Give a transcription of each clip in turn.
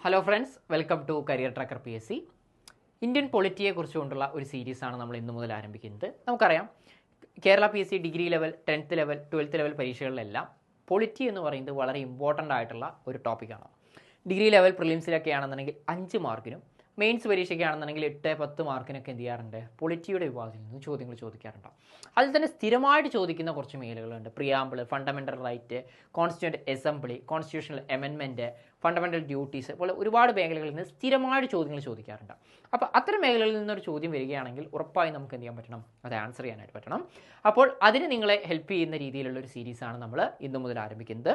Hello friends, welcome to career tracker PSC. Indian പൊളിറ്റിയെ കുറിച്ചുകൊണ്ടുള്ള ഒരു സീരീസാണ് നമ്മൾ ഇന്നു മുതൽ ആരംഭിക്കുന്നത്. നമുക്കറിയാം, Kerala PSC degree level, 10th level, 12th level പരീക്ഷകളിലെല്ലാം പൊളിറ്റി എന്ന് പറയുന്നത് വളരെ ഇമ്പോർട്ടൻ്റ് ആയിട്ടുള്ള ഒരു ടോപ്പിക്കാണ്. ഡിഗ്രി ലെവൽ പ്രിലിംസിലൊക്കെ ആണെന്നുണ്ടെങ്കിൽ 5 മാർക്കിനും, മെയിൻസ് പരീക്ഷയ്ക്കാണെന്നുണ്ടെങ്കിൽ 8-10 മാർക്കിനൊക്കെ എന്ത് ചെയ്യാറുണ്ട്, പൊളിറ്റിയുടെ വിഭാഗത്തിൽ നിന്ന് ചോദ്യങ്ങൾ ചോദിക്കാറുണ്ട്. അതിൽ തന്നെ സ്ഥിരമായിട്ട് ചോദിക്കുന്ന കുറച്ച് മേഖലകളുണ്ട്. Preamble, fundamental right, constituent assembly, constitutional amendment, fundamental duties പോലെ ഒരുപാട് മേഖലകളിൽ നിന്ന് സ്ഥിരമായിട്ട് ചോദ്യങ്ങൾ ചോദിക്കാറുണ്ട്. അപ്പോൾ അത്തരം മേഖലകളിൽ നിന്നൊരു ചോദ്യം വരികയാണെങ്കിൽ ഉറപ്പായും നമുക്ക് എന്ത് ചെയ്യാൻ പറ്റണം, അത് ആൻസർ ചെയ്യാനായിട്ട് പറ്റണം. അപ്പോൾ അതിന് നിങ്ങളെ ഹെൽപ്പ് ചെയ്യുന്ന രീതിയിലുള്ള ഒരു സീരീസാണ് നമ്മൾ ഇന്നു മുതൽ ആരംഭിക്കുന്നത്.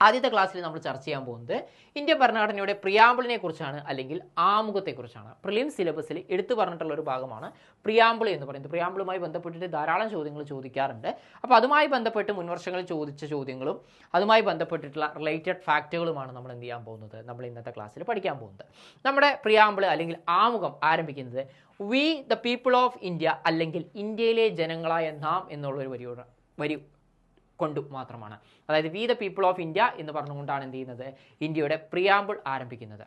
ആദ്യത്തെ ക്ലാസ്സിൽ നമ്മൾ ചർച്ച ചെയ്യാൻ പോകുന്നത് ഇന്ത്യൻ ഭരണഘടനയുടെ പ്രിയാമ്പിളിനെ കുറിച്ചാണ്, അല്ലെങ്കിൽ ആമുഖത്തെക്കുറിച്ചാണ്. പ്രിലിംസ് സിലബസിൽ എടുത്തു പറഞ്ഞിട്ടുള്ള ഒരു ഭാഗമാണ് പ്രിയാമ്പിൾ എന്ന് പറയുന്നത്. പ്രിയാമ്പിളുമായി ബന്ധപ്പെട്ടിട്ട് ധാരാളം ചോദ്യങ്ങൾ ചോദിക്കാറുണ്ട്. അപ്പോൾ അതുമായി ബന്ധപ്പെട്ട് മുൻവർഷങ്ങളിൽ ചോദിച്ച ചോദ്യങ്ങളും അതുമായി ബന്ധപ്പെട്ടിട്ടുള്ള റിലേറ്റഡ് ഫാക്റ്റുകളുമാണ് നമ്മൾ എന്ത് ചെയ്യാൻ പോകുന്നത്, നമ്മൾ ഇന്നത്തെ ക്ലാസ്സിൽ പഠിക്കാൻ പോകുന്നത്. നമ്മുടെ പ്രിയാമ്പിൾ അല്ലെങ്കിൽ ആമുഖം ആരംഭിക്കുന്നത് V the people of India, അല്ലെങ്കിൽ ഇന്ത്യയിലെ ജനങ്ങളായ നാം എന്നുള്ളൊരു വരി കൊണ്ട് മാത്രമാണ്. അതായത് V the people of India എന്ന് പറഞ്ഞുകൊണ്ടാണ് എന്ത് ചെയ്യുന്നത്, ഇന്ത്യയുടെ പ്രിയാമ്പിൾ ആരംഭിക്കുന്നത്.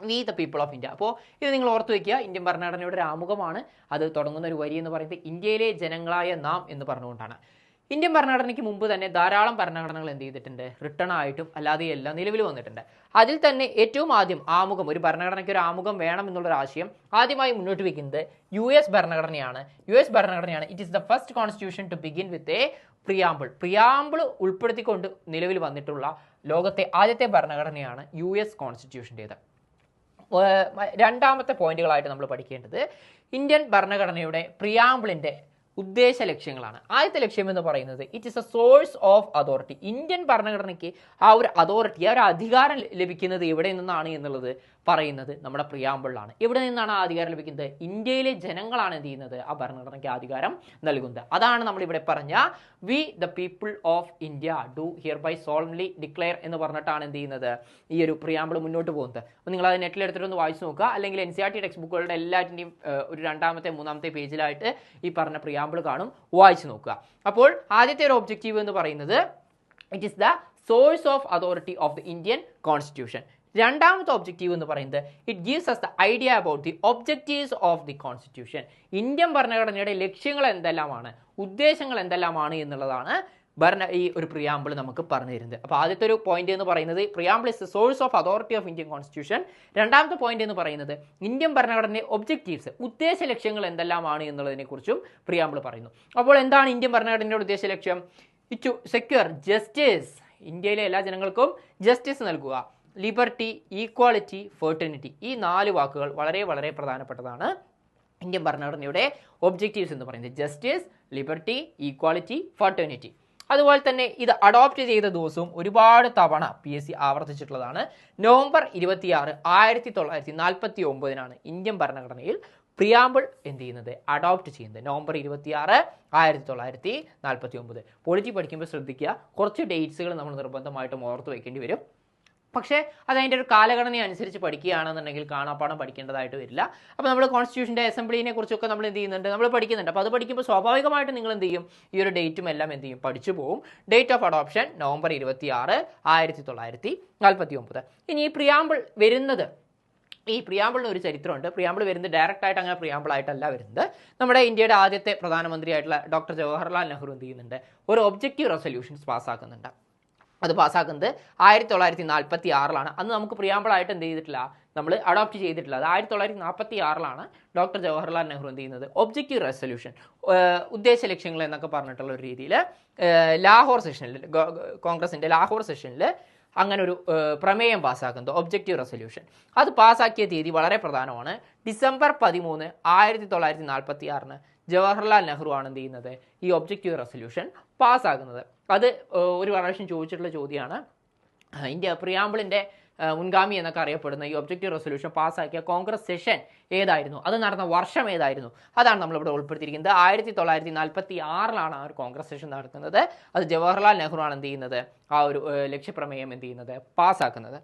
V the people of India. അപ്പോൾ ഇത് നിങ്ങൾ ഓർത്ത് വയ്ക്കുക, ഇന്ത്യൻ ഭരണഘടനയുടെ ഒരു ആമുഖമാണ്. അത് തുടങ്ങുന്ന ഒരു വരി എന്ന് പറയുന്നത് ഇന്ത്യയിലെ ജനങ്ങളായ നാം എന്ന് പറഞ്ഞുകൊണ്ടാണ്. ഇന്ത്യൻ ഭരണഘടനയ്ക്ക് മുമ്പ് തന്നെ ധാരാളം ഭരണഘടനകൾ എന്ത് ചെയ്തിട്ടുണ്ട്, റിട്ടേൺ ആയിട്ടും അല്ലാതെ എല്ലാം നിലവിൽ വന്നിട്ടുണ്ട്. അതിൽ തന്നെ ഏറ്റവും ആദ്യം ആമുഖം, ഒരു ഭരണഘടനയ്ക്ക് ഒരു ആമുഖം വേണം എന്നുള്ളൊരു ആശയം ആദ്യമായി മുന്നോട്ട് വയ്ക്കുന്നത് US ഭരണഘടനയാണ്. ഭരണഘടനയാണ്. It is the first constitution to begin with a preamble ഉൾപ്പെടുത്തിക്കൊണ്ട് നിലവിൽ വന്നിട്ടുള്ള ലോകത്തെ ആദ്യത്തെ ഭരണഘടനയാണ് US കോൺസ്റ്റിറ്റ്യൂഷൻ്റേത്. രണ്ടാമത്തെ പോയിന്റുകളായിട്ട് നമ്മൾ പഠിക്കേണ്ടത് ഇന്ത്യൻ ഭരണഘടനയുടെ പ്രിയാമ്പിളിൻ്റെ ഉദ്ദേശ ലക്ഷ്യങ്ങളാണ്. ആദ്യത്തെ ലക്ഷ്യം എന്ന് പറയുന്നത് it is A source of authority. Indian ഭരണഘടനയ്ക്ക് ആ ഒരു അതോറിറ്റി, ആ ഒരു അധികാരം ലഭിക്കുന്നത് എവിടെ നിന്നാണ് എന്നുള്ളത് പറയുന്നത് നമ്മുടെ പ്രിയാമ്പിളിലാണ്. എവിടെ നിന്നാണ് ആ അധികാരം ലഭിക്കുന്നത്? ഇന്ത്യയിലെ ജനങ്ങളാണ് എന്ത് ചെയ്യുന്നത്, ആ ഭരണഘടനയ്ക്ക് അധികാരം നൽകുന്നത്. അതാണ് നമ്മളിവിടെ പറഞ്ഞ we the people of India do hereby solemnly declare എന്ന് പറഞ്ഞിട്ടാണ് എന്ത് ചെയ്യുന്നത്, ഈ ഒരു പ്രിയാമ്പിൾ മുന്നോട്ട് പോകുന്നത്. അപ്പോൾ നിങ്ങൾ അത് നെറ്റിൽ എടുത്തിട്ടൊന്ന് വായിച്ചു നോക്കുക, അല്ലെങ്കിൽ NCERT ടെക്സ്റ്റ് ബുക്കുകളുടെ എല്ലാറ്റിൻ്റെയും ഒരു 2ാമത്തെ 3ാമത്തെ പേജിലായിട്ട് ഈ പറഞ്ഞ പ്രിയാമ്പിൾ കാണും, വായിച്ചു നോക്കുക. അപ്പോൾ ആദ്യത്തെ ഒരു ഒബ്ജക്റ്റീവ് എന്ന് പറയുന്നത് it is the source of authority of the Indian constitution. രണ്ടാമത്തെ ഒബ്ജക്റ്റീവ് എന്ന് പറയുന്നത് it gives us the idea about the objectives of the constitution. Indian ഭരണഘടനയുടെ ലക്ഷ്യങ്ങൾ എന്തെല്ലാമാണ്, ഉദ്ദേശങ്ങൾ എന്തെല്ലാമാണ് എന്നുള്ളതാണ് ഈ ഒരു പ്രിയാമ്പിൾ നമുക്ക് പറഞ്ഞു തരുന്നത്. അപ്പോൾ ആദ്യത്തെ ഒരു പോയിന്റ് എന്ന് പറയുന്നത് preamble is the source of authority of Indian constitution. രണ്ടാമത്തെ പോയിന്റ് എന്ന് പറയുന്നത് ഇന്ത്യൻ ഭരണഘടനയുടെ ഒബ്ജക്റ്റീവ്സ്, ഉദ്ദേശ ലക്ഷ്യങ്ങൾ എന്തെല്ലാമാണ് എന്നുള്ളതിനെ കുറിച്ചും പ്രിയാമ്പിൾ പറയുന്നു. അപ്പോൾ എന്താണ് ഇന്ത്യൻ ഭരണഘടനയുടെ ഉദ്ദേശ ലക്ഷ്യം? ടു സെക്യൂർ ജസ്റ്റിസ്, ഇന്ത്യയിലെ എല്ലാ ജനങ്ങൾക്കും ജസ്റ്റിസ് നൽകുക. ലിബർട്ടി, ഈക്വാളിറ്റി, ഫെർട്ടർണിറ്റി, ഈ 4 വാക്കുകൾ വളരെ വളരെ പ്രധാനപ്പെട്ടതാണ്. ഇന്ത്യൻ ഭരണഘടനയുടെ ഒബ്ജക്റ്റീവ്സ് എന്ന് പറയുന്നത് ജസ്റ്റിസ്, ലിബർട്ടി, ഈക്വാളിറ്റി, ഫെർട്ടർണിറ്റി. അതുപോലെ തന്നെ ഇത് അഡോപ്റ്റ് ചെയ്ത ദിവസവും ഒരുപാട് തവണ PSC ആവർത്തിച്ചിട്ടുള്ളതാണ്. നവംബർ 26, 1949 ഇന്ത്യൻ ഭരണഘടനയിൽ പ്രിയാമ്പിൾ എന്ത് ചെയ്യുന്നത്, അഡോപ്റ്റ് ചെയ്യുന്നത്. നവംബർ 26, 1949. പൊളിറ്റി പഠിക്കുമ്പോൾ ശ്രദ്ധിക്കുക, കുറച്ച് ഡേറ്റ്സുകൾ നമ്മൾ നിർബന്ധമായിട്ടും ഓർത്ത് വയ്ക്കേണ്ടി വരും. പക്ഷേ അതതിൻ്റെ ഒരു കാലഘടന അനുസരിച്ച് പഠിക്കുകയാണെന്നുണ്ടെങ്കിൽ കാണാപ്പാടം പഠിക്കേണ്ടതായിട്ട് വരില്ല. അപ്പോൾ നമ്മൾ കോൺസ്റ്റിറ്റ്യൂഷൻ്റെ അസംബ്ലിനെ കുറിച്ചൊക്കെ നമ്മൾ എന്ത് ചെയ്യുന്നുണ്ട്, നമ്മൾ പഠിക്കുന്നുണ്ട്. അപ്പോൾ അത് പഠിക്കുമ്പോൾ സ്വാഭാവികമായിട്ട് നിങ്ങൾ എന്ത് ചെയ്യും, ഈ ഒരു ഡേറ്റും എല്ലാം എന്ത് ചെയ്യും, പഠിച്ചു പോകും. Date of adoption November 26, 1949. ഇനി ഈ പ്രിയാമ്പിൾ വരുന്നത്, ഈ പ്രിയാമ്പിളിന് ഒരു ചരിത്രമുണ്ട്. പ്രിയാമ്പിൾ വരുന്നത് ഡയറക്റ്റ് ആയിട്ട് അങ്ങനെ പ്രിയാമ്പിൾ ആയിട്ടല്ല വരുന്നത്. നമ്മുടെ ഇന്ത്യയുടെ ആദ്യത്തെ പ്രധാനമന്ത്രിയായിട്ടുള്ള ഡോക്ടർ ജവഹർലാൽ നെഹ്റു എന്ത് ചെയ്യുന്നുണ്ട്, ഒരു ഒബ്ജക്റ്റീവ് റെസൊല്യൂഷൻസ് പാസ്സാക്കുന്നുണ്ട്. അത് പാസ്സാക്കുന്നത് 1946. അന്ന് നമുക്ക് പ്രിയാമ്പിളായിട്ട് എന്ത് ചെയ്തിട്ടില്ല, നമ്മൾ അഡോപ്റ്റ് ചെയ്തിട്ടില്ല. അത് 1946 ഡോക്ടർ ജവഹർലാൽ നെഹ്റു എന്ത് ചെയ്യുന്നത്, ഒബ്ജക്റ്റീവ് റെസൊല്യൂഷൻ, ഉദ്ദേശ ലക്ഷ്യങ്ങൾ എന്നൊക്കെ പറഞ്ഞിട്ടുള്ള ഒരു രീതിയിൽ ലാഹോർ സെഷനിൽ, കോൺഗ്രസിൻ്റെ ലാഹോർ സെഷനിൽ അങ്ങനെ ഒരു പ്രമേയം പാസ്സാക്കുന്നത്, ഒബ്ജക്റ്റീവ് റെസൊല്യൂഷൻ. അത് പാസ്സാക്കിയ തീയതി വളരെ പ്രധാനമാണ്. ഡിസംബർ 13, 1946 ജവഹർലാൽ നെഹ്റു ആണ് എന്ത് ചെയ്യുന്നത്, ഈ ഒബ്ജക്റ്റീവ് റെസൊല്യൂഷൻ പാസ്സാക്കുന്നത്. അത് ഒരു പ്രാവശ്യം ചോദിച്ചിട്ടുള്ള ചോദ്യമാണ്. ഇന്ത്യ പ്രിയാമ്പിളിൻ്റെ മുൻഗാമി എന്നൊക്കെ അറിയപ്പെടുന്ന ഈ ഒബ്ജക്റ്റീവ് റെസൊല്യൂഷൻ പാസ്സാക്കിയ കോൺഗ്രസ് സെഷൻ ഏതായിരുന്നു, അത് നടന്ന വർഷം ഏതായിരുന്നു, അതാണ് നമ്മളിവിടെ ഉൾപ്പെടുത്തിയിരിക്കുന്നത്. 1946 ആ ഒരു കോൺഗ്രസ് സെഷൻ നടക്കുന്നത്. അത് ജവഹർലാൽ നെഹ്റു ആണ് എന്ത് ചെയ്യുന്നത്, ആ ഒരു ലക്ഷ്യപ്രമേയം എന്ത് ചെയ്യുന്നത്, പാസ്സാക്കുന്നത്.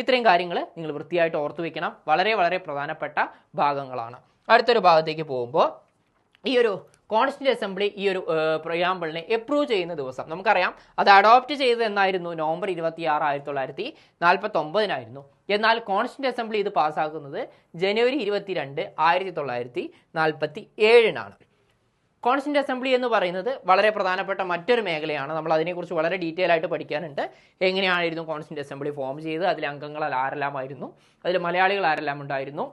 ഇത്രയും കാര്യങ്ങൾ നിങ്ങൾ വൃത്തിയായിട്ട് ഓർത്തു വയ്ക്കണം. വളരെ വളരെ പ്രധാനപ്പെട്ട ഭാഗങ്ങളാണ്. അടുത്തൊരു ഭാഗത്തേക്ക് പോകുമ്പോൾ ഈ ഒരു കോൺസ്റ്റിറ്റ്യൂന്റ് അസംബ്ലി ഈ ഒരു പ്രിയാമ്പിളിനെ അപ്രൂവ് ചെയ്യുന്ന ദിവസം നമുക്കറിയാം അത് അഡോപ്റ്റ് ചെയ്തത് എന്നായിരുന്നു November 26, 1949 എന്നാൽ കോൺസ്റ്റിറ്റ്യൂന്റ് അസംബ്ലി ഇത് പാസ്സാക്കുന്നത് January 22, 1947 കോൺസ്റ്റിറ്റ്യൂന്റ് അസംബ്ലി എന്ന് പറയുന്നത് വളരെ പ്രധാനപ്പെട്ട മറ്റൊരു മേഖലയാണ്. നമ്മൾ അതിനെക്കുറിച്ച് വളരെ ഡീറ്റെയിൽ ആയിട്ട് പഠിക്കാനുണ്ട്. എങ്ങനെയായിരുന്നു കോൺസ്റ്റിറ്റ്യൂന്റ് അസംബ്ലി ഫോം ചെയ്തത്, അതിലെ അംഗങ്ങൾ ആരെല്ലാമായിരുന്നു, അതിൽ മലയാളികൾ ആരെല്ലാം ഉണ്ടായിരുന്നു,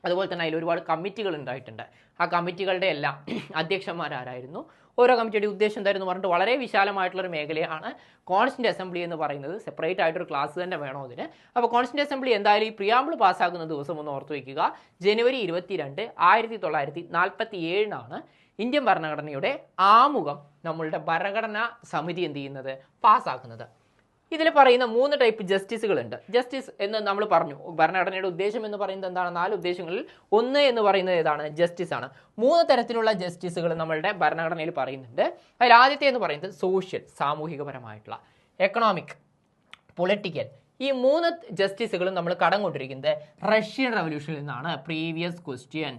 അതുപോലെ തന്നെ അതിൽ ഒരുപാട് കമ്മിറ്റികൾ ഉണ്ടായിട്ടുണ്ട്. ആ കമ്മിറ്റികളുടെ എല്ലാം അധ്യക്ഷന്മാരായിരുന്നു, ഓരോ കമ്മിറ്റിയുടെ ഉദ്ദേശം എന്തായിരുന്നു പറഞ്ഞിട്ട് വളരെ വിശാലമായിട്ടുള്ളൊരു മേഖലയാണ് കോൺസ്റ്റിറ്റ്യൂന്റ് അസംബ്ലി എന്ന് പറയുന്നത്. സെപ്പറേറ്റ് ആയിട്ടൊരു ക്ലാസ് തന്നെ വേണം അതിന്. അപ്പോൾ കോൺസ്റ്റിറ്റ്യൂന്റ് അസംബ്ലി എന്തായാലും ഈ പ്രിയാമ്പിൾ പാസ്സാക്കുന്ന ദിവസം ഒന്ന് ഓർത്ത് വയ്ക്കുക, January 22, 1947 ഇന്ത്യൻ ഭരണഘടനയുടെ ആമുഖം നമ്മളുടെ ഭരണഘടനാ സമിതി എന്ത് ചെയ്യുന്നത്, പാസ്സാക്കുന്നത്. ഇതിൽ പറയുന്ന 3 ടൈപ്പ് ജസ്റ്റിസുകളുണ്ട്. ജസ്റ്റിസ് എന്ന് നമ്മൾ പറഞ്ഞു, ഭരണഘടനയുടെ ഉദ്ദേശം എന്ന് പറയുന്നത് എന്താണ്, 4 ഉദ്ദേശങ്ങളിൽ ഒന്ന് എന്ന് പറയുന്നത് ഏതാണ്, ജസ്റ്റിസ് ആണ്. 3 തരത്തിലുള്ള ജസ്റ്റിസുകൾ നമ്മളുടെ ഭരണഘടനയിൽ പറയുന്നുണ്ട്. അതിൽ ആദ്യത്തെ എന്ന് പറയുന്നത് സോഷ്യൽ, സാമൂഹികപരമായിട്ടുള്ള, എക്കണോമിക്, പൊളിറ്റിക്കൽ. ഈ 3 ജസ്റ്റിസുകളും നമ്മൾ കടം കൊണ്ടിരിക്കുന്നത് റഷ്യൻ റവല്യൂഷനിൽ നിന്നാണ്. പ്രീവിയസ് ക്വസ്റ്റ്യൻ,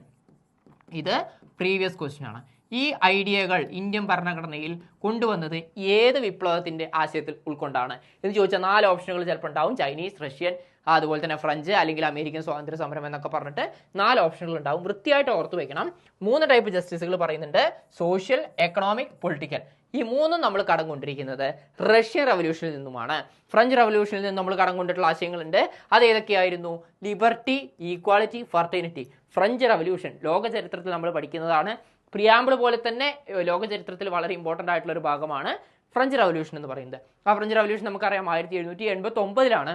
ഇത് പ്രീവിയസ് ക്വസ്റ്റ്യൻ ആണ്. ഈ ഐഡിയകൾ ഇന്ത്യൻ ഭരണഘടനയിൽ കൊണ്ടുവന്നത് ഏത് വിപ്ലവത്തിന്റെ ആശയത്തിൽ ഉൾക്കൊണ്ടാണ് എന്ന് ചോദിച്ചാൽ 4 ഓപ്ഷനുകൾ ചിലപ്പോൾ ഉണ്ടാവും. ചൈനീസ്, റഷ്യൻ, അതുപോലെ തന്നെ ഫ്രഞ്ച്, അല്ലെങ്കിൽ അമേരിക്കൻ സ്വാതന്ത്ര്യ സമരം എന്നൊക്കെ പറഞ്ഞിട്ട് 4 ഓപ്ഷനുകൾ ഉണ്ടാവും. വൃത്തിയായിട്ട് ഓർത്ത് വെക്കണം. 3 ടൈപ്പ് ജസ്റ്റിസുകൾ പറയുന്നുണ്ട്, സോഷ്യൽ, എക്കണോമിക്, പൊളിറ്റിക്കൽ. ഈ 3 നമ്മൾ കടം കൊണ്ടിരിക്കുന്നത് റഷ്യൻ റവല്യൂഷനിൽ നിന്നുമാണ്. ഫ്രഞ്ച് റവല്യൂഷനിൽ നിന്ന് നമ്മൾ കടം കൊണ്ടിട്ടുള്ള ആശയങ്ങളുണ്ട്. അത് ഏതൊക്കെയായിരുന്നു, ലിബർട്ടി, ഈക്വാലിറ്റി, ഫർട്ടേണിറ്റി. ഫ്രഞ്ച് റവല്യൂഷൻ ലോക ചരിത്രത്തിൽ നമ്മൾ പഠിക്കുന്നതാണ്. പ്രിയാമ്പിൾ പോലെ തന്നെ ലോക ചരിത്രത്തിൽ വളരെ ഇമ്പോർട്ടൻ്റ് ആയിട്ടുള്ള ഒരു ഭാഗമാണ് ഫ്രഞ്ച് റവല്യൂഷൻ എന്ന് പറയുന്നത്. ആ ഫ്രഞ്ച് റവല്യൂഷൻ നമുക്കറിയാം 1789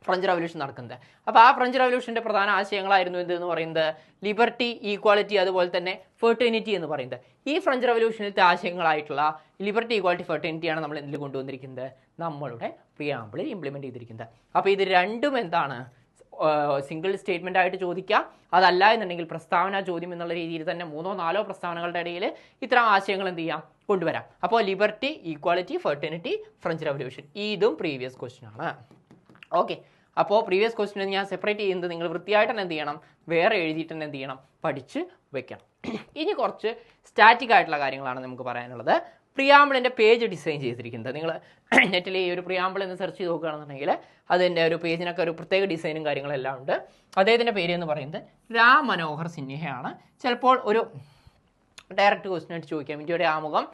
ഫ്രഞ്ച് റവല്യൂഷൻ നടക്കുന്നത്. അപ്പോൾ ആ ഫ്രഞ്ച് റവല്യൂഷന്റെ പ്രധാന ആശയങ്ങളായിരുന്നു എന്തെന്ന് പറയുന്നത്, ലിബർട്ടി, ഈക്വാലിറ്റി, അതുപോലെ തന്നെ ഫെർട്ടേണിറ്റി എന്ന് പറയുന്നത്. ഈ ഫ്രഞ്ച് റവല്യൂഷനിലത്തെ ആശയങ്ങളായിട്ടുള്ള ലിബർട്ടി, ഈക്വാലിറ്റി, ഫെർട്ടേണിറ്റിയാണ് നമ്മൾ എന്തിൽ കൊണ്ടുവന്നിരിക്കുന്നത്, നമ്മളുടെ പ്രിയാമ്പിളിൽ ഇംപ്ലിമെന്റ് ചെയ്തിരിക്കുന്നത്. അപ്പോൾ ഇത് രണ്ടും എന്താണ്, സിംഗിൾ സ്റ്റേറ്റ്മെന്റ് ആയിട്ട് ചോദിക്കാം. അതല്ല എന്നുണ്ടെങ്കിൽ പ്രസ്താവന ചോദ്യം എന്നുള്ള രീതിയിൽ തന്നെ 3-4 പ്രസ്താവനകളുടെ ഇടയിൽ ഇത്തരം ആശയങ്ങൾ എന്ത് ചെയ്യാം, കൊണ്ടുവരാം. അപ്പോൾ liberty, equality, fraternity, French revolution, ഇതും പ്രീവിയസ് ക്വസ്റ്റ്യൻ ആണ്. ഓക്കെ, അപ്പോൾ പ്രീവിയസ് ക്വസ്റ്റ്യൻ ഞാൻ സെപ്പറേറ്റ് ചെയ്യുന്നത് നിങ്ങൾ വൃത്തിയായിട്ട് തന്നെ എന്ത് ചെയ്യണം, വേറെ എഴുതിയിട്ട് തന്നെ എന്ത് ചെയ്യണം, പഠിച്ച് വെക്കണം. ഇനി കുറച്ച് സ്റ്റാറ്റിക് ആയിട്ടുള്ള കാര്യങ്ങളാണ് നമുക്ക് പറയാനുള്ളത്. പ്രിയാമ്പിളിൻ്റെ പേജ് ഡിസൈൻ ചെയ്തിരിക്കുന്നത് നിങ്ങൾ നെറ്റിൽ ഈ ഒരു പ്രിയാമ്പിൾ എന്ന് സെർച്ച് ചെയ്ത് നോക്കുകയാണെന്നുണ്ടെങ്കിൽ അതിൻ്റെ ഒരു പേജിനൊക്കെ ഒരു പ്രത്യേക ഡിസൈനും കാര്യങ്ങളെല്ലാം ഉണ്ട്. അദ്ദേഹത്തിൻ്റെ പേര് എന്ന് പറയുന്നത് രാം മനോഹർ സിൻഹയാണ്. ചിലപ്പോൾ ഒരു ഡയറക്റ്റ് ക്വസ്റ്റ്യൻ ആയിട്ട് ചോദിക്കാം, ഇന്ത്യയുടെ ആമുഖം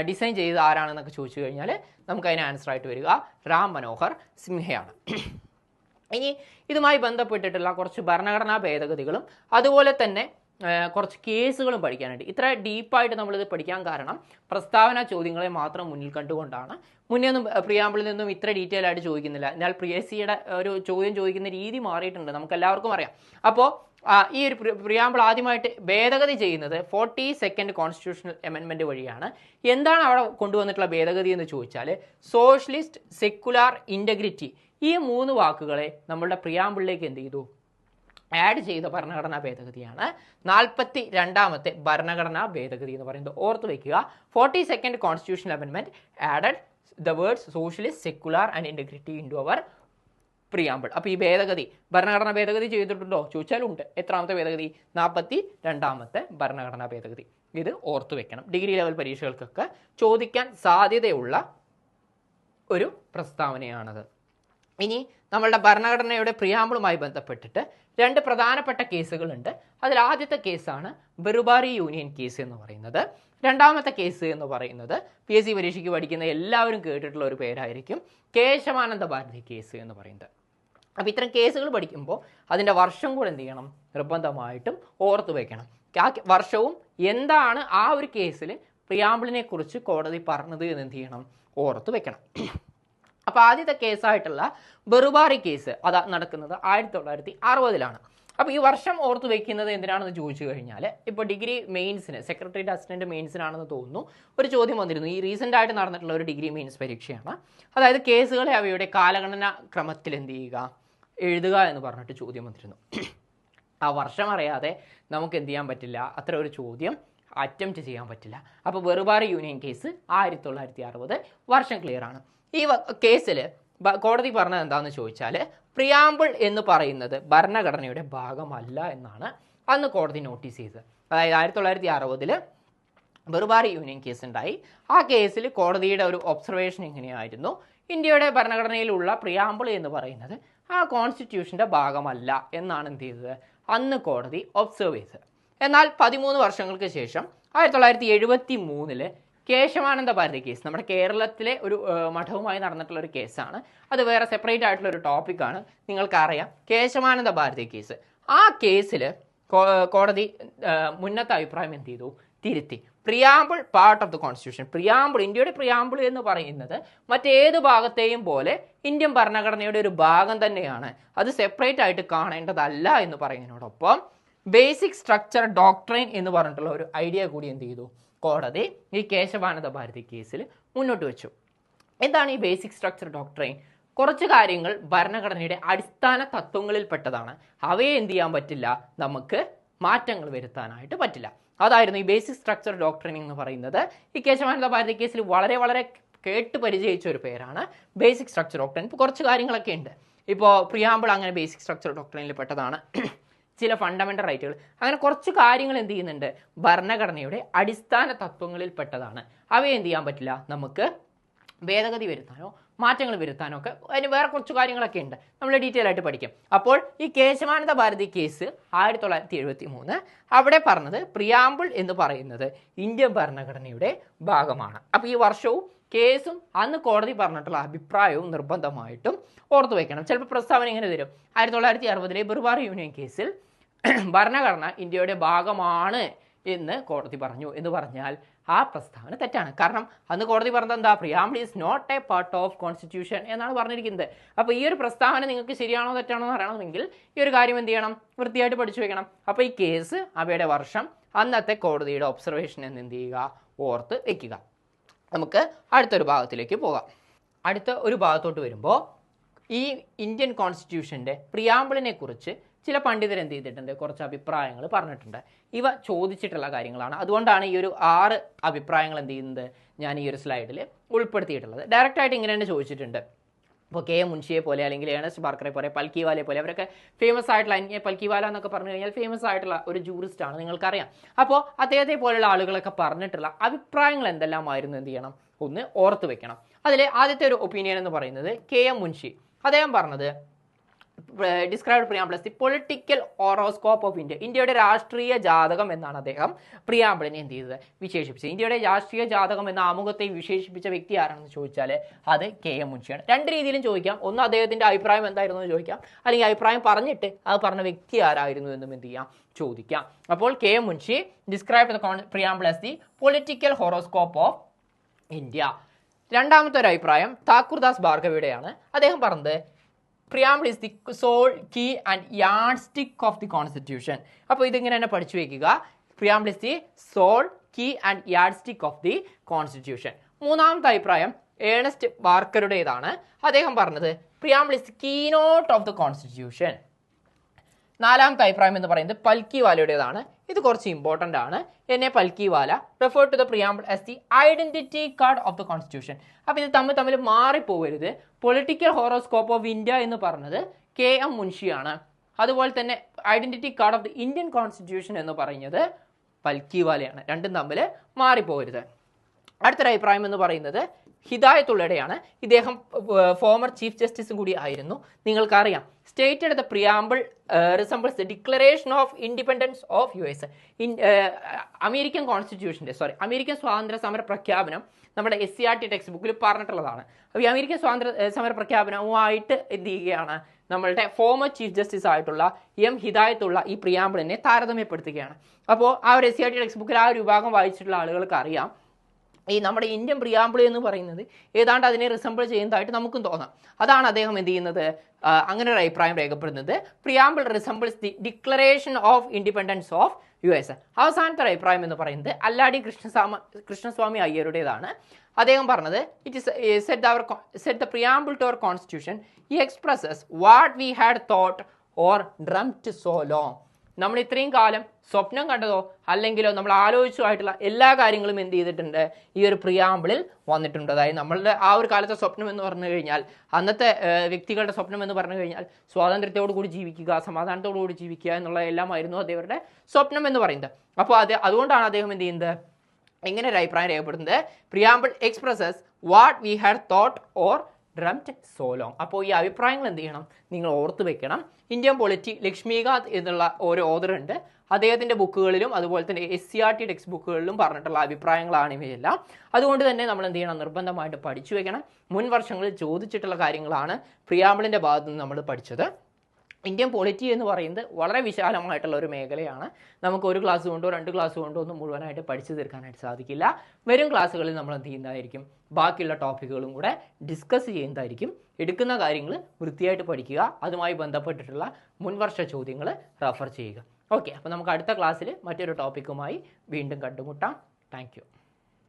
ഡിസൈൻ ചെയ്ത് ആരാണെന്നൊക്കെ ചോദിച്ചു കഴിഞ്ഞാൽ നമുക്ക് അതിന് ആൻസർ ആയിട്ട് വരിക രാം മനോഹർ സിൻഹയാണ്. ഇനി ഇതുമായി ബന്ധപ്പെട്ടിട്ടുള്ള കുറച്ച് ഭരണഘടനാ ഭേദഗതികളും അതുപോലെ തന്നെ കുറച്ച് കേസുകളും പഠിക്കാനുണ്ട്. ഇത്ര ഡീപ്പായിട്ട് നമ്മളിത് പഠിക്കാൻ കാരണം പ്രസ്താവന ചോദ്യങ്ങളെ മാത്രം മുന്നിൽ കണ്ടുകൊണ്ടാണ്. മുന്നേ ഒന്നും പ്രിയാമ്പിളിൽ നിന്നും ഇത്ര ഡീറ്റെയിൽ ആയിട്ട് ചോദിക്കുന്നില്ല. എന്നാൽ PSCയുടെ ഒരു ചോദ്യം ചോദിക്കുന്ന രീതി മാറിയിട്ടുണ്ട്, നമുക്ക് എല്ലാവർക്കും അറിയാം. അപ്പോൾ ഈ ഒരു പ്രിയാമ്പിൾ ആദ്യമായിട്ട് ഭേദഗതി ചെയ്യുന്നത് 42nd കോൺസ്റ്റിറ്റ്യൂഷണൽ അമെൻമെന്റ് വഴിയാണ്. എന്താണ് അവിടെ കൊണ്ടുവന്നിട്ടുള്ള ഭേദഗതി എന്ന് ചോദിച്ചാൽ സോഷ്യലിസ്റ്റ്, സെക്കുലാർ, ഇന്റഗ്രിറ്റി, ഈ 3 വാക്കുകളെ നമ്മളുടെ പ്രിയാമ്പിളിലേക്ക് എന്ത് ചെയ്തു, ആഡ് ചെയ്ത ഭരണഘടനാ ഭേദഗതിയാണ് 42ാമത്തെ ഭരണഘടനാ ഭേദഗതി എന്ന് പറയുന്നത്. ഓർത്ത് വയ്ക്കുക, 42nd കോൺസ്റ്റിറ്റ്യൂഷണൽ അമെൻമെന്റ് added the words socialist, secular and integrity into our preamble. അപ്പോൾ ഈ ഭേദഗതി ഭരണഘടനാ ഭേദഗതി ചെയ്തിട്ടുണ്ടോ ചോദിച്ചാൽ ഉണ്ട്. എത്രാമത്തെ ഭേദഗതി, 42ാമത്തെ ഭരണഘടനാ ഭേദഗതി. ഇത് ഓർത്തു വെക്കണം. ഡിഗ്രി ലെവൽ പരീക്ഷകൾക്കൊക്കെ ചോദിക്കാൻ സാധ്യതയുള്ള ഒരു പ്രസ്താവനയാണത്. ഇനി നമ്മളുടെ ഭരണഘടനയുടെ പ്രിയാമ്പിളുമായി ബന്ധപ്പെട്ടിട്ട് 2 പ്രധാനപ്പെട്ട കേസുകളുണ്ട്. അതിൽ ആദ്യത്തെ കേസാണ് ബെറുബാരി യൂണിയൻ കേസ് എന്ന് പറയുന്നത്. രണ്ടാമത്തെ കേസ് എന്ന് പറയുന്നത് PSC പരീക്ഷയ്ക്ക് പഠിക്കുന്ന എല്ലാവരും കേട്ടിട്ടുള്ള ഒരു പേരായിരിക്കും, കേശവാനന്ദ ഭാരതി കേസ് എന്ന് പറയുന്നത്. അപ്പോൾ ഇത്തരം കേസുകൾ പഠിക്കുമ്പോൾ അതിൻ്റെ വർഷം കൂടെ എന്ത് ചെയ്യണം, നിർബന്ധമായിട്ടും ഓർത്തു വയ്ക്കണം. ആ വർഷവും എന്താണ് ആ ഒരു കേസിൽ പ്രിയാമ്പിളിനെ കുറിച്ച് കോടതി പറഞ്ഞത് എന്ന് എന്ത് ചെയ്യണം, ഓർത്തു വെക്കണം. അപ്പോൾ ആദ്യത്തെ കേസായിട്ടുള്ള ബെറുബാരി കേസ് അത് നടക്കുന്നത് 1960-ലാണ്. അപ്പോൾ ഈ വർഷം ഓർത്ത് വെക്കുന്നത് എന്തിനാണെന്ന് ചോദിച്ചു കഴിഞ്ഞാൽ, ഇപ്പോൾ ഡിഗ്രി മെയിൻസിന് സെക്രട്ടേറിയറ്റ് അസിസ്റ്റന്റ് മെയിൻസിനാണെന്ന് തോന്നുന്നു ഒരു ചോദ്യം വന്നിരുന്നു. ഈ റീസെൻ്റ് ആയിട്ട് നടന്നിട്ടുള്ള ഒരു ഡിഗ്രി മെയിൻസ് പരീക്ഷയാണ്. അതായത് കേസുകളെ അവയുടെ കാലഗണന ക്രമത്തിൽ എന്ത് ചെയ്യുക, എഴുതുക എന്ന് പറഞ്ഞിട്ട് ചോദ്യം വന്നിരുന്നു. ആ വർഷം അറിയാതെ നമുക്ക് എന്ത് ചെയ്യാൻ പറ്റില്ല, അത്ര ഒരു ചോദ്യം അറ്റംപ്റ്റ് ചെയ്യാൻ പറ്റില്ല. അപ്പോൾ ബെറുബാരി യൂണിയൻ കേസ് 1960, വർഷം ക്ലിയർ ആണ്. ഈ കേസിൽ കോടതി പറഞ്ഞത് എന്താണെന്ന് ചോദിച്ചാൽ, പ്രിയാമ്പിൾ എന്ന് പറയുന്നത് ഭരണഘടനയുടെ ഭാഗമല്ല എന്നാണ് അന്ന് കോടതി നോട്ടീസ് ചെയ്തത്. അതായത് 1960 ബെർബാറി യൂണിയൻ കേസ് ഉണ്ടായി. ആ കേസിൽ കോടതിയുടെ ഒരു ഒബ്സർവേഷൻ എങ്ങനെയായിരുന്നു, ഇന്ത്യയുടെ ഭരണഘടനയിലുള്ള പ്രിയാമ്പിൾ എന്ന് പറയുന്നത് ആ കോൺസ്റ്റിറ്റ്യൂഷൻ്റെ ഭാഗമല്ല എന്നാണ് എന്ത് ചെയ്തത് അന്ന് കോടതി ഒബ്സർവ് ചെയ്തത്. എന്നാൽ 13 വർഷങ്ങൾക്ക് ശേഷം 1973 കേശവാനന്ദ ഭാരതി കേസ്, നമ്മുടെ കേരളത്തിലെ ഒരു മഠവുമായി നടന്നിട്ടുള്ള ഒരു കേസാണ്. അത് വേറെ സെപ്പറേറ്റ് ആയിട്ടുള്ള ഒരു ടോപ്പിക്കാണ്, നിങ്ങൾക്കറിയാം. കേശവാനന്ദ ഭാരതി കേസ്, ആ കേസിൽ കോടതി മുന്നത്തെ അഭിപ്രായം എന്ത് ചെയ്തു, തിരുത്തി. Preamble part of the constitution, preamble, ഇന്ത്യയുടെ പ്രിയാമ്പിൾ എന്ന് പറയുന്നത് മറ്റേത് ഭാഗത്തെയും പോലെ ഇന്ത്യൻ ഭരണഘടനയുടെ ഒരു ഭാഗം തന്നെയാണ്, അത് സെപ്പറേറ്റ് ആയിട്ട് കാണേണ്ടതല്ല എന്ന് പറയുന്നതിനോടൊപ്പം ബേസിക് സ്ട്രക്ചർ ഡോക്ട്രൈൻ എന്ന് പറഞ്ഞിട്ടുള്ള ഒരു ഐഡിയ കൂടി എന്ത് ചെയ്തു കോടതി ഈ കേശവാനന്ദ ഭാരതി കേസിൽ മുന്നോട്ട് വെച്ചു. എന്താണ് ഈ ബേസിക് സ്ട്രക്ചർ ഡോക്ട്രൈൻ? കുറച്ച് കാര്യങ്ങൾ ഭരണഘടനയുടെ അടിസ്ഥാന തത്വങ്ങളിൽപ്പെട്ടതാണ്, അവയെ എന്ത് ചെയ്യാൻ പറ്റില്ല, നമുക്ക് മാറ്റങ്ങൾ വരുത്താനായിട്ട് പറ്റില്ല. അതായിരുന്നു ഈ ബേസിക് സ്ട്രക്ചർ ഡോക്ട്രൈൻ എന്ന് പറയുന്നത്. ഈ കേശവാനന്ദ ഭാരതി കേസിൽ വളരെ വളരെ കേട്ട് പരിചയിച്ച ഒരു പേരാണ് ബേസിക് സ്ട്രക്ചർ ഡോക്ട്രൈൻ. ഇപ്പോൾ കുറച്ച് കാര്യങ്ങളൊക്കെ ഉണ്ട്. ഇപ്പോൾ പ്രിയാമ്പിൾ അങ്ങനെ ബേസിക് സ്ട്രക്ചർ ഡോക്ട്രൈനിൽ പെട്ടതാണ്. ചില ഫണ്ടമെൻ്റൽ റൈറ്റുകൾ, അങ്ങനെ കുറച്ച് കാര്യങ്ങൾ എന്ത് ചെയ്യുന്നുണ്ട്, ഭരണഘടനയുടെ അടിസ്ഥാന തത്വങ്ങളിൽ പെട്ടതാണ്. അവയെ എന്ത് ചെയ്യാൻ പറ്റില്ല, നമുക്ക് ഭേദഗതി വരുത്താനോ മാറ്റങ്ങൾ വരുത്താനോ ഒക്കെ അതിന് വേറെ കുറച്ച് കാര്യങ്ങളൊക്കെ ഉണ്ട്, നമ്മൾ ഡീറ്റെയിൽ ആയിട്ട് പഠിക്കും. അപ്പോൾ ഈ കേശവാനന്ദ ഭാരതി കേസ് 1973 അവിടെ പറഞ്ഞത് പ്രിയാമ്പിൾ എന്ന് പറയുന്നത് ഇന്ത്യൻ ഭരണഘടനയുടെ ഭാഗമാണ്. അപ്പോൾ ഈ വർഷവും കേസും അന്ന് കോടതി പറഞ്ഞിട്ടുള്ള അഭിപ്രായവും നിർബന്ധമായിട്ടും ഓർത്തു വയ്ക്കണം. ചിലപ്പോൾ പ്രസ്താവന ഇങ്ങനെ തരും, 1960 ബെർബാറി യൂണിയൻ കേസിൽ ഭരണഘടന ഇന്ത്യയുടെ ഭാഗമാണ് എന്ന് കോടതി പറഞ്ഞു എന്ന് പറഞ്ഞാൽ ആ പ്രസ്താവന തെറ്റാണ്. കാരണം അന്ന് കോടതി പറഞ്ഞത് എന്താ, preamble is not a part of constitution എന്നാണ് പറഞ്ഞിരിക്കുന്നത്. അപ്പോൾ ഈ ഒരു പ്രസ്താവന നിങ്ങൾക്ക് ശരിയാണോ തെറ്റാണോ എന്ന് അറിയണമെങ്കിൽ ഈ ഒരു കാര്യം എന്ത് ചെയ്യണം, വൃത്തിയായിട്ട് പഠിച്ചു വെക്കണം. അപ്പോൾ ഈ കേസ്, അവയുടെ വർഷം, അന്നത്തെ കോടതിയുടെ ഒബ്സർവേഷൻ എന്ന് എന്ത് ചെയ്യുക, ഓർത്ത് വെക്കുക. നമുക്ക് അടുത്തൊരു ഭാഗത്തിലേക്ക് പോകാം. അടുത്ത ഒരു ഭാഗത്തോട്ട് വരുമ്പോൾ ഈ ഇന്ത്യൻ കോൺസ്റ്റിറ്റ്യൂഷൻ്റെ പ്രിയാമ്പിളിനെ കുറിച്ച് ചില പണ്ഡിതർ എന്ത് ചെയ്തിട്ടുണ്ട്, കുറച്ച് അഭിപ്രായങ്ങൾ പറഞ്ഞിട്ടുണ്ട്. ഇവ ചോദിച്ചിട്ടുള്ള കാര്യങ്ങളാണ്. അതുകൊണ്ടാണ് ഈ ഒരു 6 അഭിപ്രായങ്ങൾ എന്ത് ചെയ്യുന്നത് ഞാൻ ഈ ഒരു സ്ലൈഡിൽ ഉൾപ്പെടുത്തിയിട്ടുള്ളത്. ഡയറക്റ്റായിട്ട് ഇങ്ങനെ തന്നെ ചോദിച്ചിട്ടുണ്ട്. ഇപ്പോൾ കെ എം മുൻഷിയെ പോലെ അല്ലെങ്കിൽ ഏണസ്റ്റ് ബാർക്കറെ പോലെ, പൽക്കിവാലയെ പോലെ, അവരൊക്കെ ഫേമസ് ആയിട്ടുള്ള, പൽക്കിവാല എന്നൊക്കെ പറഞ്ഞു കഴിഞ്ഞാൽ ഫേമസ് ആയിട്ടുള്ള ഒരു ജൂറിസ്റ്റാണ്, നിങ്ങൾക്കറിയാം. അപ്പോൾ അദ്ദേഹത്തെ പോലുള്ള ആളുകളൊക്കെ പറഞ്ഞിട്ടുള്ള അഭിപ്രായങ്ങൾ എന്തെല്ലാമായിരുന്നു എന്ത് ചെയ്യണം, ഒന്ന് ഓർത്ത് വെക്കണം. അതിൽ ആദ്യത്തെ ഒരു ഒപ്പീനിയൻ എന്ന് പറയുന്നത് കെ എം മുൻഷി, അദ്ദേഹം പറഞ്ഞത് described preamble as the political horoscope of India, ഇന്ത്യയുടെ രാഷ്ട്രീയ ജാതകം എന്നാണ് അദ്ദേഹം പ്രിയാമ്പിളിനെ എന്ത് ചെയ്തത്, വിശേഷിപ്പിച്ചത്. ഇന്ത്യയുടെ രാഷ്ട്രീയ ജാതകം എന്ന ആമുഖത്തെ വിശേഷിപ്പിച്ച വ്യക്തി ആരാണെന്ന് ചോദിച്ചാൽ അത് കെ എം മുൻഷിയാണ്. രണ്ട് രീതിയിലും ചോദിക്കാം. ഒന്ന് അദ്ദേഹത്തിൻ്റെ അഭിപ്രായം എന്തായിരുന്നു എന്ന് ചോദിക്കാം, അല്ലെങ്കിൽ അഭിപ്രായം പറഞ്ഞിട്ട് അത് പറഞ്ഞ വ്യക്തി ആരായിരുന്നു എന്നും എന്ത് ചെയ്യാം, ചോദിക്കാം. അപ്പോൾ K M Munshi described the preamble as the political horoscope of India. രണ്ടാമത്തെ ഒരു അഭിപ്രായം താക്കൂർദാസ് ഭാർഗവിയുടെയാണ്. അദ്ദേഹം പറഞ്ഞത് preamble is the soul key and yardstick of the constitution. അപ്പോൾ ഇതിങ്ങനെ തന്നെ പഠിച്ചു വയ്ക്കുക, preamble is the soul key and yardstick of the constitution. മൂന്നാമത്തെ അഭിപ്രായം ഏണസ്റ്റ് ബാർക്കറുടേതാണ്. അദ്ദേഹം പറഞ്ഞത് preamble is the keynote of the constitution. നാലാമത്തെ അഭിപ്രായം എന്ന് പറയുന്നത് പൽക്കിവാലയുടേതാണ്. ഇത് കുറച്ച് ഇമ്പോർട്ടൻ്റ് ആണ്. എന്നെ Palkhivala refer to the preamble as the identity card of the constitution. അപ്പോൾ ഇത് തമ്മിൽ മാറിപ്പോകരുത്. പൊളിറ്റിക്കൽ ഹോറോസ്കോപ്പ് ഓഫ് ഇന്ത്യ എന്ന് പറഞ്ഞത് കെ എം മുൻഷിയാണ്. അതുപോലെ തന്നെ identity card of the Indian constitution എന്ന് പറയുന്നത് പൽക്കിവാലയാണ്. രണ്ടും തമ്മിൽ മാറിപ്പോകരുത്. അടുത്തൊരു അഭിപ്രായം എന്ന് പറയുന്നത് ഹിദായത്തുള്ളയുടെയാണ്. ഇദ്ദേഹം ഫോമർ ചീഫ് ജസ്റ്റിസും കൂടി ആയിരുന്നു. നിങ്ങൾക്കറിയാം, stated the preamble resembles the declaration of independence of US. American കോൺസ്റ്റിറ്റ്യൂഷൻ്റെ അമേരിക്കൻ സ്വാതന്ത്ര്യ സമര പ്രഖ്യാപനം നമ്മുടെ SCERT ടെക്സ്റ്റ് ബുക്കിൽ പറഞ്ഞിട്ടുള്ളതാണ്. അപ്പോൾ ഈ അമേരിക്കൻ സ്വാതന്ത്ര്യ സമര പ്രഖ്യാപനവുമായിട്ട് എന്ത് ചെയ്യുകയാണ്, നമ്മളുടെ ഫോമർ ചീഫ് ജസ്റ്റിസ് ആയിട്ടുള്ള എം ഹിദായത്തുള്ള ഈ പ്രിയാമ്പിളിനെ താരതമ്യപ്പെടുത്തുകയാണ്. അപ്പോൾ ആ ഒരു SCERT ടെക്സ്റ്റ് ബുക്കിൽ ആ ഒരു വിഭാഗം വായിച്ചിട്ടുള്ള ആളുകൾക്ക് അറിയാം, ഈ നമ്മുടെ ഇന്ത്യൻ പ്രിയാമ്പിൾ എന്ന് പറയുന്നത് ഏതാണ്ട് അതിനെ റിസംബിൾ ചെയ്യുന്നതായിട്ട് നമുക്കും തോന്നാം. അതാണ് അദ്ദേഹം എന്ത് ചെയ്യുന്നത്, അങ്ങനെ ഒരു അഭിപ്രായം രേഖപ്പെടുന്നത്. Preamble resembles the declaration of independence of US. അവസാനത്തെ അഭിപ്രായം എന്ന് പറയുന്നത് അല്ലാടി കൃഷ്ണസ്വാമി അയ്യരുടേതാണ്. അദ്ദേഹം പറഞ്ഞത് it is set the preamble to our constitution expresses what we had thought or dreamed so long. നമ്മൾ ഇത്രയും കാലം സ്വപ്നം കണ്ടതോ അല്ലെങ്കിലോ നമ്മൾ ആലോചിച്ചോ ആയിട്ടുള്ള എല്ലാ കാര്യങ്ങളും എന്ത് ചെയ്തിട്ടുണ്ട്, ഈ ഒരു പ്രിയാമ്പിളിൽ വന്നിട്ടുണ്ട്. അതായത് നമ്മളുടെ ആ ഒരു കാലത്തെ സ്വപ്നം എന്ന് പറഞ്ഞു കഴിഞ്ഞാൽ, അന്നത്തെ വ്യക്തികളുടെ സ്വപ്നം എന്ന് പറഞ്ഞു കഴിഞ്ഞാൽ സ്വാതന്ത്ര്യത്തോടു കൂടി ജീവിക്കുക, സമാധാനത്തോടു കൂടി ജീവിക്കുക എന്നുള്ള എല്ലാമായിരുന്നു അദ്ദേഹരുടെ സ്വപ്നം എന്ന് പറയുന്നത്. അപ്പോൾ അതുകൊണ്ടാണ് അദ്ദേഹം എന്ത് ചെയ്യുന്നത്, എങ്ങനെ ഒരു അഭിപ്രായം രേഖപ്പെടുത്തുന്നത്? Preamble expresses what we had thought or dreamed so long. അപ്പോൾ ഈ അഭിപ്രായങ്ങൾ എന്ത് ചെയ്യണം? നിങ്ങൾ ഓർത്ത് വെക്കണം. ഇന്ത്യൻ പൊളിറ്റി ലക്ഷ്മികാന്ത് എന്നുള്ള ഒരു ഓതർ ഉണ്ട്. അദ്ദേഹത്തിൻ്റെ ബുക്കുകളിലും അതുപോലെ തന്നെ SCERT ടെക്സ്റ്റ് ബുക്കുകളിലും പറഞ്ഞിട്ടുള്ള അഭിപ്രായങ്ങളാണ് ഇവയെല്ലാം. അതുകൊണ്ട് തന്നെ നമ്മൾ എന്ത് ചെയ്യണം? നിർബന്ധമായിട്ട് പഠിച്ചു വെക്കണം. മുൻ വർഷങ്ങളിൽ ചോദിച്ചിട്ടുള്ള കാര്യങ്ങളാണ് പ്രിയാമ്പിളിൻ്റെ ഭാഗത്ത് നിന്ന് നമ്മൾ പഠിച്ചത്. ഇന്ത്യൻ പൊളിറ്റി എന്ന് പറയുന്നത് വളരെ വിശാലമായിട്ടുള്ള ഒരു മേഖലയാണ്. നമുക്ക് ഒരു ക്ലാസ് കൊണ്ടോ 2 ക്ലാസ് കൊണ്ടോ ഒന്നും മുഴുവനായിട്ട് പഠിച്ചു തീർക്കാനായിട്ട് സാധിക്കില്ല. വരും ക്ലാസ്സുകളിൽ നമ്മൾ എന്ത് ചെയ്യുന്നതായിരിക്കും? ബാക്കിയുള്ള ടോപ്പിക്കുകളും കൂടെ ഡിസ്കസ് ചെയ്യുന്നതായിരിക്കും. എടുക്കുന്ന കാര്യങ്ങൾ വൃത്തിയായിട്ട് പഠിക്കുക. അതുമായി ബന്ധപ്പെട്ടിട്ടുള്ള മുൻവർഷ ചോദ്യങ്ങൾ റെഫർ ചെയ്യുക. ഓക്കെ, അപ്പോൾ നമുക്ക് അടുത്ത ക്ലാസ്സിൽ മറ്റൊരു ടോപ്പിക്കുമായി വീണ്ടും കണ്ടുമുട്ടാം. Thank you.